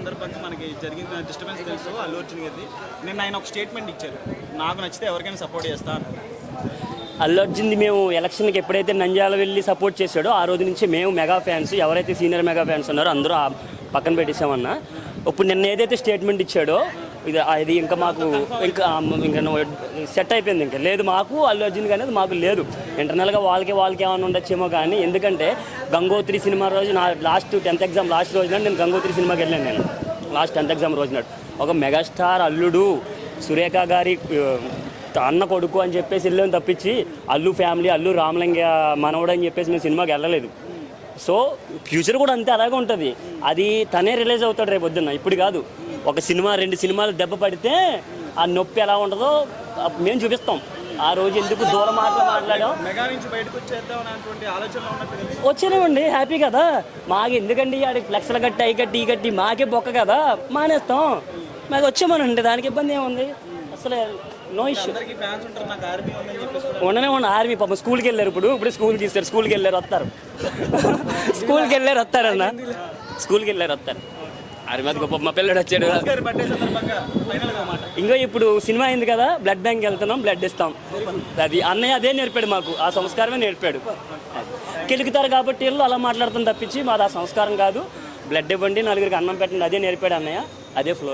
సందర్భంగా మనకి జరిగిన డిస్టర్బెన్స్ తెలుసు అల్లు అర్జున్ గారిది. నిన్న ఆయన ఒక స్టేట్మెంట్ ఇచ్చారు, నాకు నచ్చితే ఎవరికైనా సపోర్ట్ చేస్తాను. అల్లు అర్జున్ది మేము ఎలక్షన్కి ఎప్పుడైతే నంద్యాల వెళ్ళి సపోర్ట్ చేశాడో ఆ రోజు నుంచి మేము మెగా ఫ్యాన్స్, ఎవరైతే సీనియర్ మెగా ఫ్యాన్స్ ఉన్నారో అందరూ పక్కన పెట్టేసామన్నా. ఇప్పుడు నిన్న ఏదైతే స్టేట్మెంట్ ఇచ్చాడో ఇది ఇంకా మాకు ఇంకా సెట్ అయిపోయింది. ఇంకా లేదు మాకు అల్లు అర్జున్ అనేది మాకు లేదు. ఇంటర్నల్గా వాళ్ళకి ఏమైనా ఉండొచ్చేమో కానీ, ఎందుకంటే గంగోత్రి సినిమా రోజు నా లాస్ట్ 10th ఎగ్జామ్ లాస్ట్ రోజున నేను గంగోత్రి సినిమాకి వెళ్ళాను. నేను లాస్ట్ 10th ఎగ్జామ్ రోజున ఒక మెగాస్టార్ అల్లుడు సురేఖ గారి అన్న కొడుకు అని చెప్పేసి వెళ్ళాను తప్పించి అల్లు ఫ్యామిలీ అల్లు రామలింగ మనవడు అని చెప్పేసి మేము సినిమాకి వెళ్ళలేదు. సో ఫ్యూచర్ కూడా అంతే అలాగే ఉంటుంది. అది తనే రిలీజ్ అవుతాడు రేపు పొద్దున్న, ఇప్పుడు కాదు. ఒక సినిమా 2 సినిమాలు దెబ్బ పడితే ఆ నొప్పి ఎలా ఉంటుందో మేము చూపిస్తాం. ఆ రోజు ఎందుకు దూరం మాట్లాడాం, వచ్చేనేమండి హ్యాపీ కదా. మాకు ఎందుకండి ఆడికి ఫ్లెక్స్లు కట్టి అయి కట్టి ఈ కట్టి మాకే బొక్క కదా, మానేస్తాం. మాకు వచ్చామనండి, దానికి ఇబ్బంది ఏముంది అసలు. No issue. ఉండనే ఆర్మీ పాపం స్కూల్కి వెళ్ళారు. ఇప్పుడు స్కూల్కి ఇస్తారు, స్కూల్కి వెళ్ళారు వస్తారు, స్కూల్కి వెళ్ళారు వస్తారన్న, స్కూల్కి వెళ్ళారు వస్తారు. ఆర్మీ అది గొప్ప. మా పిల్లడు వచ్చాడు. ఇంకా ఇప్పుడు సినిమా అయింది కదా, బ్లడ్ బ్యాంక్ వెళ్తున్నాం, బ్లడ్ ఇస్తాం. అది అన్నయ్య అదే నేర్పాడు మాకు, ఆ సంస్కారమే నేర్పాడు. కెలుకుతారు కాబట్టి వీళ్ళు అలా మాట్లాడుతాం తప్పించి మాది ఆ సంస్కారం కాదు. బ్లడ్ ఇవ్వండి, నలుగురికి అన్నం పెట్టండి, అదే నేర్పాడు అన్నయ్య, అదే ఫ్లో.